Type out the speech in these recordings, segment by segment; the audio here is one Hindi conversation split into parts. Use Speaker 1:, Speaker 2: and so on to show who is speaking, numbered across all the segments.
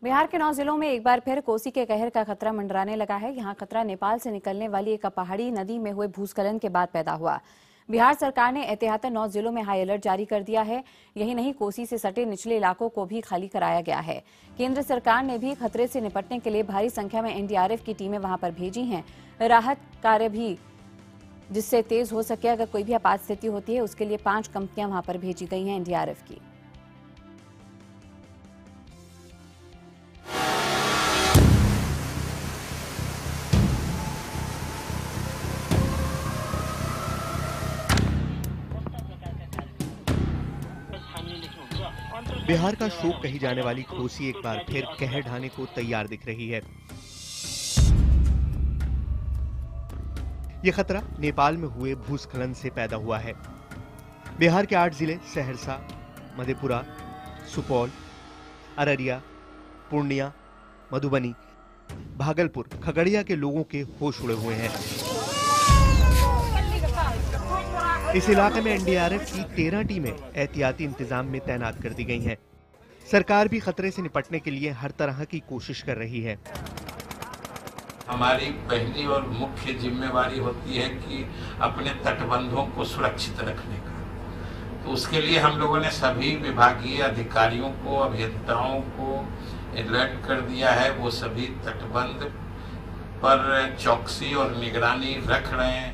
Speaker 1: बिहार के 9 जिलों में एक बार फिर कोसी के कहर का खतरा मंडराने लगा है। यहां खतरा नेपाल से निकलने वाली एक पहाड़ी नदी में हुए भूस्खलन के बाद पैदा हुआ। बिहार सरकार ने एहतियातन 9 जिलों में हाई अलर्ट जारी कर दिया है। यही नहीं, कोसी से सटे निचले इलाकों को भी खाली कराया गया है। केंद्र सरकार ने भी खतरे से निपटने के लिए भारी संख्या में एनडीआरएफ की टीमें वहां पर भेजी हैं। राहत कार्य भी जिससे तेज हो सके, अगर कोई भी आपात स्थिति होती है, उसके लिए 5 कंपनियां वहां पर भेजी गई हैं एनडीआरएफ की।
Speaker 2: बिहार का शोक कही जाने वाली कोसी एक बार फिर कहर ढाने को तैयार दिख रही है। यह खतरा नेपाल में हुए भूस्खलन से पैदा हुआ है। बिहार के 8 जिले सहरसा, मधेपुरा, सुपौल, अररिया, पूर्णिया, मधुबनी, भागलपुर, खगड़िया के लोगों के होश उड़े हुए हैं। इस इलाके में एनडीआरएफ की 13 टीमें एहतियाती इंतजाम में तैनात कर दी गई हैं। सरकार भी खतरे से निपटने के लिए हर तरह की कोशिश कर रही है।
Speaker 3: हमारी पहली और मुख्य जिम्मेवारी होती है कि अपने तटबंधों को सुरक्षित रखने का। तो उसके लिए हम लोगों ने सभी विभागीय अधिकारियों को, अभियंताओं को अलर्ट कर दिया है। वो सभी तटबंध पर चौकसी और निगरानी रख रहे हैं।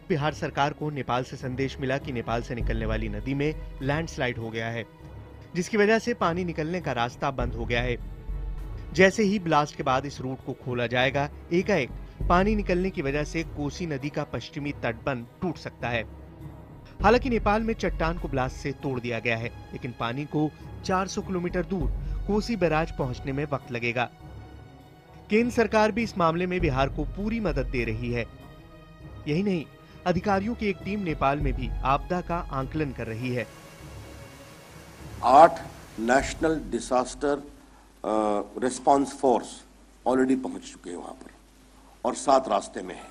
Speaker 2: बिहार सरकार को नेपाल से संदेश मिला कि नेपाल से निकलने वाली नदी में लैंडस्लाइड हो गया है, जिसकी वजह से पानी निकलने का रास्ता बंद हो गया है। जैसे ही ब्लास्ट के बाद इस रूट को खोला जाएगा, एकाएक पानी निकलने की वजह से कोसी नदी का पश्चिमी तटबंध टूट सकता है। हालांकि नेपाल में चट्टान को ब्लास्ट से तोड़ दिया गया है, लेकिन पानी को 400 किलोमीटर दूर कोसी बैराज पहुंचने में वक्त लगेगा। केंद्र सरकार भी इस मामले में बिहार को पूरी मदद दे रही है। यही नहीं, अधिकारियों की एक टीम नेपाल में भी आपदा का आंकलन कर रही है।
Speaker 4: 8 national disaster response force already पहुंच चुके हैं वहां पर और 7 रास्ते में है।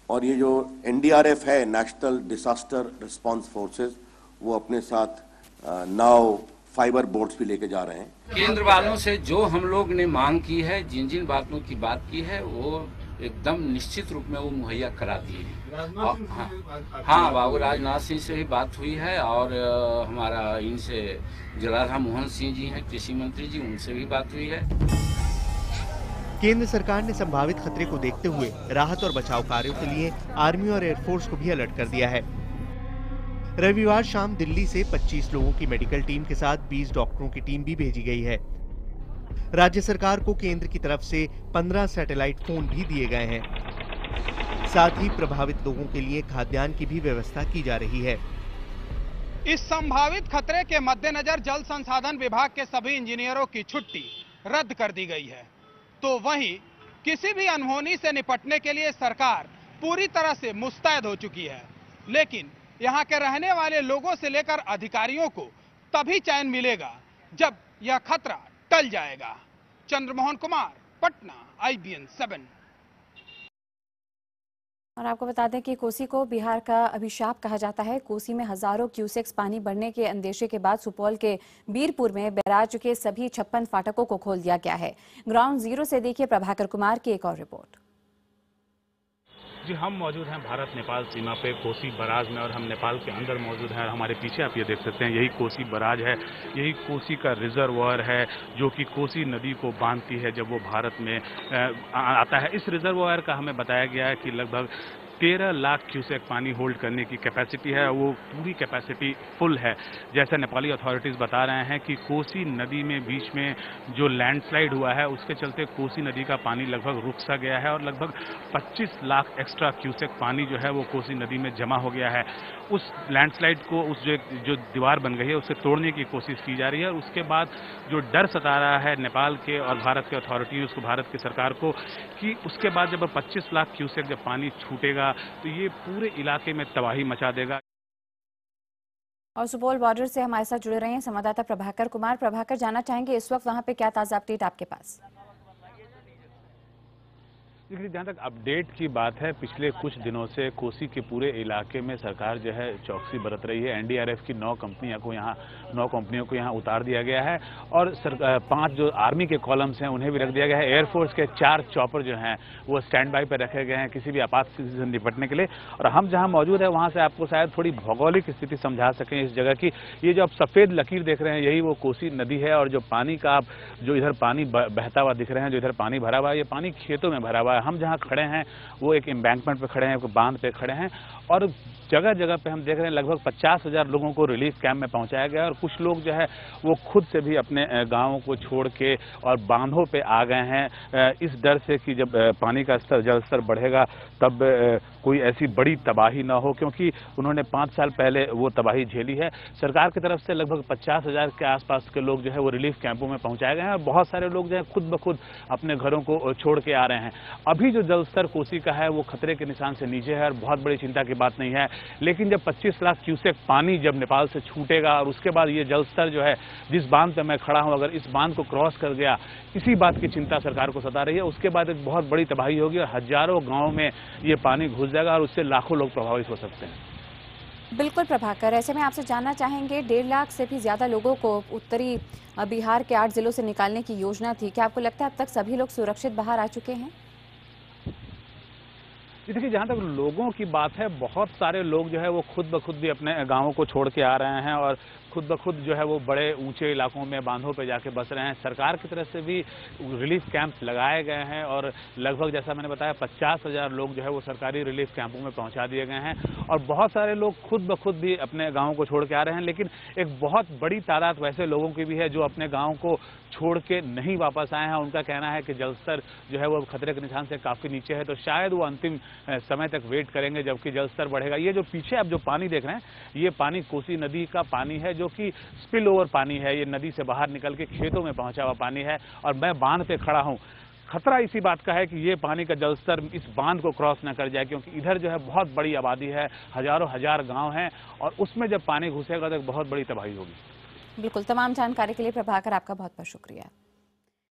Speaker 4: और ये जो एनडीआरएफ है, नेशनल डिजास्टर रिस्पांस फोर्सेस, वो अपने साथ नाव, फाइबर बोट्स भी लेके जा रहे हैं।
Speaker 5: केंद्र वालों से जो हम लोग ने मांग की है, जिन जिन बातों की बात की है, वो एकदम निश्चित रूप में वो मुहैया करा दिए हैं। हाँ, बाबू राजनाथ सिंह से भी बात हुई है और हमारा इनसे जलाराम मोहन सिंह जी हैं, कृषि मंत्री जी, उनसे भी बात हुई है।
Speaker 2: केंद्र सरकार ने संभावित खतरे को देखते हुए राहत और बचाव कार्यों के लिए आर्मी और एयरफोर्स को भी अलर्ट कर दिया है। रविवार शाम दिल्ली से 25 लोगों की मेडिकल टीम के साथ 20 डॉक्टरों की टीम भी भेजी गई है। राज्य सरकार को केंद्र की तरफ से 15 सैटेलाइट फोन भी दिए गए हैं। साथ ही प्रभावित लोगों के लिए खाद्यान्न की भी व्यवस्था की जा रही है।
Speaker 6: इस संभावित खतरे के मद्देनजर जल संसाधन विभाग के सभी इंजीनियरों की छुट्टी रद्द कर दी गई है। तो वहीं किसी भी अनहोनी से निपटने के लिए सरकार पूरी तरह से मुस्तैद हो चुकी है। लेकिन यहाँ के रहने वाले लोगों से लेकर अधिकारियों को तभी चैन मिलेगा जब यह खतरा टल जाएगा। चंद्रमोहन कुमार, पटना, IBN 7।
Speaker 1: और आपको बता दें कि कोसी को बिहार का अभिशाप कहा जाता है। कोसी में हजारों क्यूसेक्स पानी बढ़ने के अंदेशे के बाद सुपौल के बीरपुर में बैराज के सभी 56 फाटकों को खोल दिया गया है। ग्राउंड जीरो से देखिए प्रभाकर कुमार की एक और रिपोर्ट।
Speaker 7: जी, हम मौजूद हैं भारत नेपाल सीमा पे कोसी बराज में और हम नेपाल के अंदर मौजूद हैं। हमारे पीछे आप ये देख सकते हैं, यही कोसी बराज है, यही कोसी का रिजर्वायर है जो कि कोसी नदी को बांधती है जब वो भारत में आता है। इस रिजर्वायर का हमें बताया गया है कि लगभग 13 लाख क्यूसेक पानी होल्ड करने की कैपेसिटी है। वो पूरी कैपेसिटी फुल है। जैसा नेपाली अथॉरिटीज़ बता रहे हैं कि कोसी नदी में बीच में जो लैंडस्लाइड हुआ है उसके चलते कोसी नदी का पानी लगभग रुक सा गया है और लगभग 25 लाख एक्स्ट्रा क्यूसेक पानी जो है वो कोसी नदी में जमा हो गया है। उस लैंडस्लाइड को, उस जो दीवार बन गई है उसे तोड़ने की कोशिश की जा रही है। और उसके बाद जो डर सता रहा है नेपाल के और भारत के अथॉरिटी, उसको भारत की सरकार को, कि उसके बाद जब 25 लाख क्यूसेक जब पानी छूटेगा तो ये पूरे इलाके में तबाही मचा देगा।
Speaker 1: और सुपौल बॉर्डर से हमारे साथ जुड़े रहे हैं संवाददाता प्रभाकर कुमार। प्रभाकर, जानना चाहेंगे इस वक्त वहां पे क्या ताजा अपडेट आपके पास?
Speaker 7: देखिए, जहाँ तक अपडेट की बात है, पिछले कुछ दिनों से कोसी के पूरे इलाके में सरकार जो है चौकसी बरत रही है। एनडीआरएफ की 9 कंपनियों को यहाँ उतार दिया गया है और 5 जो आर्मी के कॉलम्स हैं उन्हें भी रख दिया गया है। एयरफोर्स के 4 चॉपर जो हैं वो स्टैंड बाई पर रखे गए हैं किसी भी आपात स्थिति से निपटने के लिए। और हम जहाँ मौजूद है वहाँ से आपको शायद थोड़ी भौगोलिक स्थिति समझा सकें इस जगह की। ये जो आप सफ़ेद लकीर देख रहे हैं यही वो कोसी नदी है और जो पानी का आप जो इधर पानी बहता हुआ दिख रहे हैं, जो इधर पानी भरा हुआ है, ये पानी खेतों में भरा हुआ है। हम जहाँ खड़े हैं वो एक एम्बैंकमेंट पे खड़े हैं, एक बांध पे खड़े हैं और जगह जगह पे हम देख रहे हैं लगभग 50,000 लोगों को रिलीफ कैंप में पहुंचाया गया और कुछ लोग जो है वो खुद से भी अपने गांवों को छोड़ के और बांधों पे आ गए हैं इस डर से कि जब पानी का जल स्तर बढ़ेगा तब कोई ऐसी बड़ी तबाही ना हो, क्योंकि उन्होंने 5 साल पहले वो तबाही झेली है। सरकार की तरफ से लगभग 50,000 के आसपास के लोग जो है वो रिलीफ कैंपों में पहुंचाए गए हैं और बहुत सारे लोग जो है खुद ब खुद अपने घरों को छोड़ के आ रहे हैं। अभी जो जल स्तर कोसी का है वो खतरे के निशान से नीचे है और बहुत बड़ी चिंता की बात नहीं है, लेकिन जब 25 लाख क्यूसेक पानी जब नेपाल से छूटेगा और उसके बाद ये जल स्तर जो है जिस बांध पर मैं खड़ा हूं अगर इस बांध को क्रॉस कर गया, इसी बात की चिंता सरकार को सता रही है। उसके बाद एक बहुत बड़ी तबाही होगी और हजारों गाँव में ये पानी घुस जाएगा और उससे लाखों लोग प्रभावित हो सकते हैं।
Speaker 1: बिल्कुल प्रभाकर, ऐसे में आपसे जानना चाहेंगे 1.5 लाख से भी ज्यादा लोगों को उत्तरी बिहार के 8 जिलों से निकालने की योजना थी। क्या आपको लगता है अब तक सभी लोग सुरक्षित बाहर आ चुके हैं?
Speaker 7: देखिए, जहाँ तक लोगों की बात है, बहुत सारे लोग जो है वो खुद ब खुद भी अपने गांवों को छोड़ के आ रहे हैं और खुद ब खुद जो है वो बड़े ऊंचे इलाकों में बांधों पे जाके बस रहे हैं। सरकार की तरफ से भी रिलीफ कैंप्स लगाए गए हैं और लगभग जैसा मैंने बताया 50,000 लोग जो है वो सरकारी रिलीफ कैंपों में पहुंचा दिए गए हैं और बहुत सारे लोग खुद ब खुद भी अपने गाँव को छोड़ के आ रहे हैं। लेकिन एक बहुत बड़ी तादाद वैसे लोगों की भी है जो अपने गाँव को छोड़ के नहीं वापस आए हैं। उनका कहना है कि जल स्तर जो है वो खतरे के निशान से काफ़ी नीचे है, तो शायद वो अंतिम समय तक वेट करेंगे जबकि जल स्तर बढ़ेगा। ये जो पीछे आप जो पानी देख रहे हैं ये पानी कोसी नदी का पानी है जो कि स्पिल ओवर पानी है। ये नदी से बाहर निकल के खेतों में पहुंचा हुआ पानी है और मैं बांध पे खड़ा हूं। खतरा इसी बात का है कि ये पानी का जल स्तर इस बांध को क्रॉस न कर जाए, क्योंकि इधर जो है बहुत बड़ी आबादी है, हजारों हजार गांव हैं और उसमें जब पानी घुसेगा तो एक बहुत बड़ी तबाही होगी।
Speaker 1: बिल्कुल, तमाम जानकारी के लिए प्रभाकर आपका बहुत बहुत शुक्रिया।